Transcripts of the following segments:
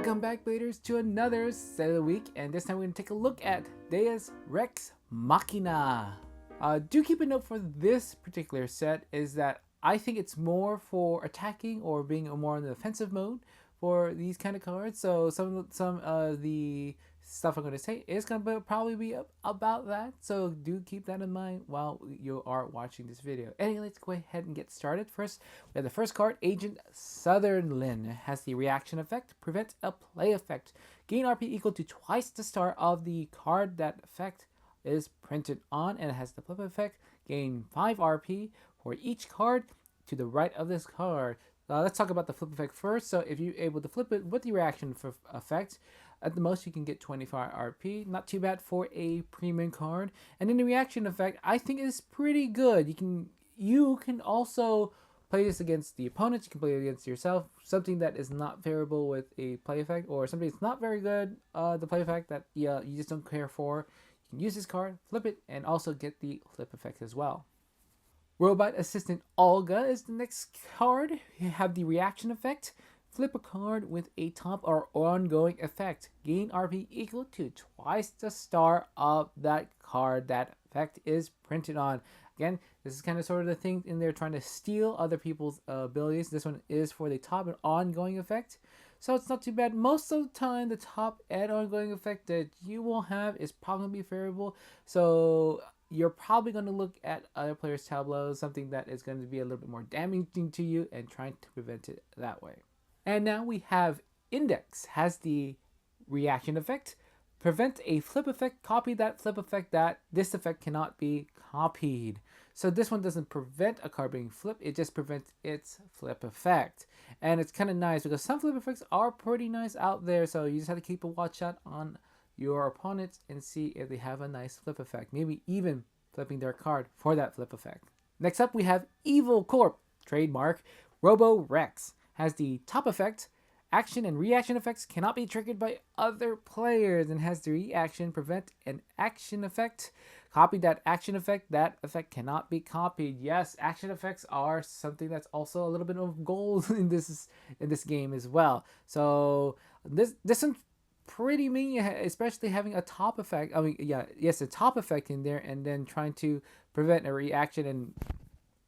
Welcome back, Bladers, to another set of the week, and this time we're going to take a look at Deus Rex Machina. Do keep a note for this particular set is that I think it's more for attacking or being more in the defensive mode for these kind of cards. So some of the stuff I'm going to say is going to probably be about that. So do keep that in mind while you are watching this video. Anyway, let's go ahead and get started. First, we have the first card, Agent Sutherland. It has the reaction effect, prevent a play effect. Gain RP equal to twice the star of the card that effect is printed on, and it has the flip effect. Gain 5 RP for each card to the right of this card. Let's talk about the flip effect first. So if you're able to flip it with the reaction effect, at the most you can get 25 RP. Not too bad for a premium card. And then the reaction effect, I think is pretty good. You can also play this against the opponents. You can play it against yourself. Something that is not favorable with a play effect, or something that's not very good, the play effect that you just don't care for. You can use this card, flip it, and also get the flip effect as well. Robot Assistant Olga is the next card. You have the reaction effect. Flip a card with a top or ongoing effect. Gain RP equal to twice the star of that card that effect is printed on. Again, this is kind of sort of the thing in there trying to steal other people's abilities. This one is for the top and ongoing effect. So it's not too bad. Most of the time, the top and ongoing effect that you will have is probably favorable. So you're probably going to look at other players' tableaus, something that is going to be a little bit more damaging to you, and trying to prevent it that way. And now we have Index, has the reaction effect. Prevent a flip effect, copy that flip effect that this effect cannot be copied. So this one doesn't prevent a card being flipped, it just prevents its flip effect. And it's kind of nice because some flip effects are pretty nice out there, so you just have to keep a watch out on your opponents and see if they have a nice flip effect. Maybe even flipping their card for that flip effect. Next up we have Evil Corp, trademark Robo Rex. Has the top effect, action and reaction effects cannot be triggered by other players, and has the reaction prevent an action effect. Copy that action effect, that effect cannot be copied. Yes, action effects are something that's also a little bit of gold in this game as well. So this one's pretty mean, especially having a top effect. I mean, yes, a top effect in there, and then trying to prevent a reaction, and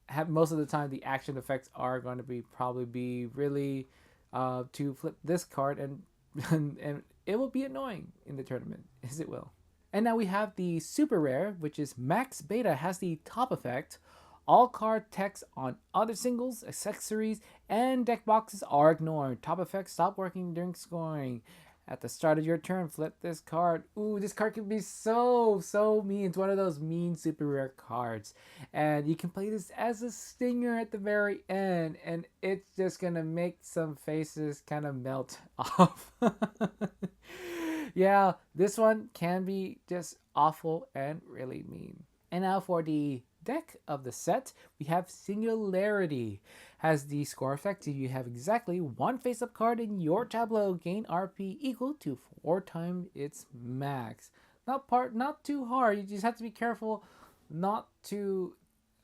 have most of the time the action effects are going to probably be really to flip this card, and it will be annoying in the tournament, as it will. And now we have the super rare, which is Max Beta. Has the top effect. All card text on other singles, accessories, and deck boxes are ignored. Top effect, stop working during scoring. At the start of your turn, flip this card. Ooh, this card can be so mean. It's one of those mean super rare cards. And you can play this as a stinger at the very end, and it's just gonna make some faces kind of melt off. Yeah, this one can be just awful and really mean. And now for the deck of the set, we have Singularity. Has the score effect. If you have exactly one face-up card in your tableau, gain RP equal to 4 times its max. Not too hard. You just have to be careful not to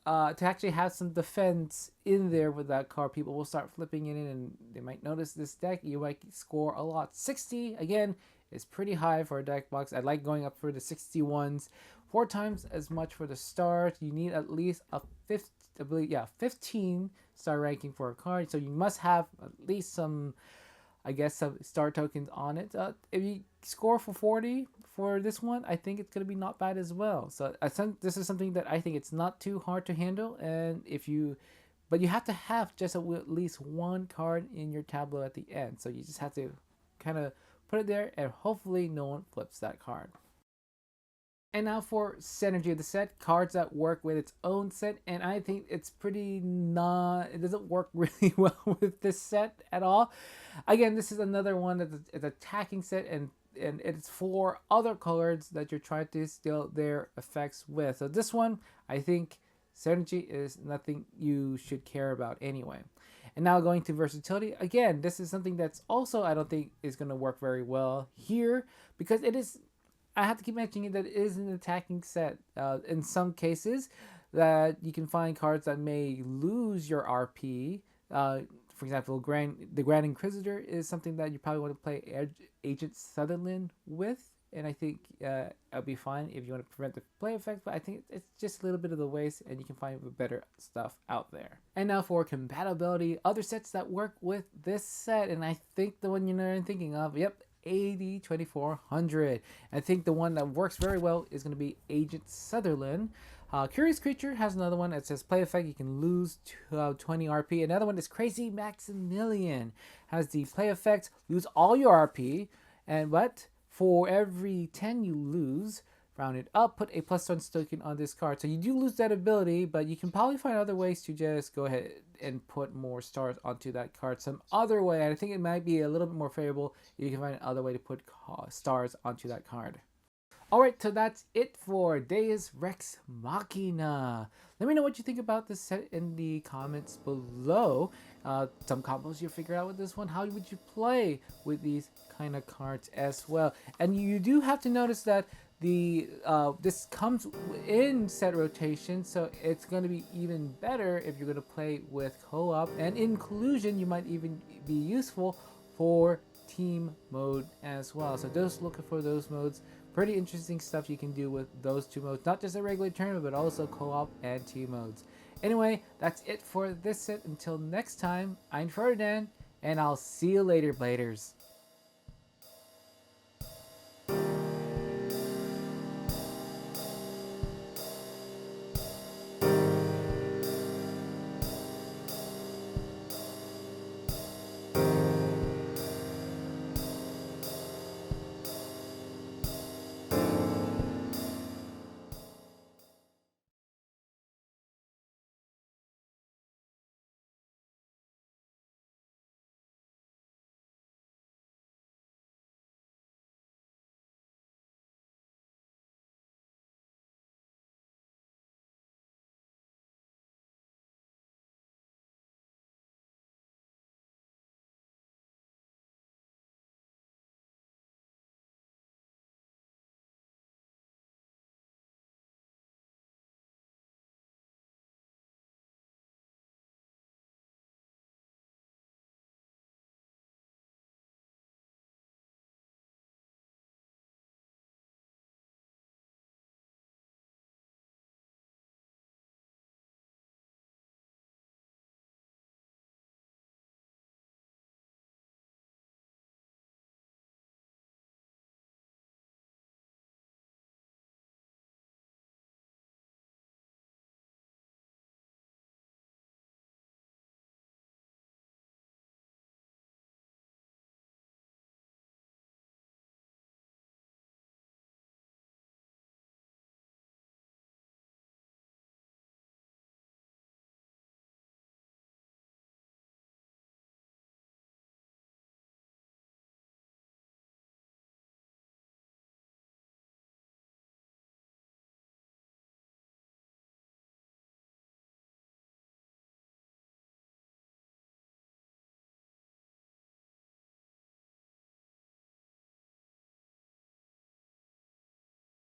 actually have some defense in there with that card. People will start flipping it in, and they might notice this deck. You might score a lot. 60 again is pretty high for a deck box. I like going up for the 61s. 4 times as much for the stars. You need at least a 15 star ranking for a card. So you must have at least some star tokens on it. If you score for 40 for this one, I think it's going to be not bad as well. So I think this is something that I think it's not too hard to handle. And but you have to have just at least one card in your tableau at the end. So you just have to kind of put it there, and hopefully no one flips that card. And now for synergy of the set, cards that work with its own set, and I think it's it doesn't work really well with this set at all. Again, this is another one that's an attacking set, and it's for other cards that you're trying to steal their effects with. So this one, I think synergy is nothing you should care about anyway. And now going to versatility, again, this is something that's also I don't think is going to work very well here, because it is. I have to keep mentioning that it is an attacking set. In some cases, that you can find cards that may lose your RP For example, the Grand Inquisitor is something that you probably want to play Agent Sutherland with, and I think it'll be fine if you want to prevent the play effect, but I think it's just a little bit of the waste, and you can find better stuff out there. And now for compatibility, other sets that work with this set, and I think the one you're thinking of, yep, AD 2400. I think the one that works very well is going to be Agent Sutherland. Curious Creature has another one that says play effect, you can lose 20 RP. Another one is Crazy Maximilian, has the play effect, lose all your RP, and what? For every 10 you lose, round it up, put a +1 token on this card. So you do lose that ability, but you can probably find other ways to just go ahead and put more stars onto that card some other way. And I think it might be a little bit more favorable if you can find another way to put stars onto that card. Alright, so that's it for Deus Rex Machina. Let me know what you think about this set in the comments below. Some combos you figure out with this one. How would you play with these kind of cards as well? And you do have to notice that this comes in set rotation, so it's going to be even better if you're going to play with co-op. And inclusion, you might even be useful for team mode as well. So just looking for those modes. Pretty interesting stuff you can do with those two modes, not just a regular tournament, but also co-op and team modes. Anyway, that's it for this set. Until next time, I'm Ferdinand, and I'll see you later, Bladers.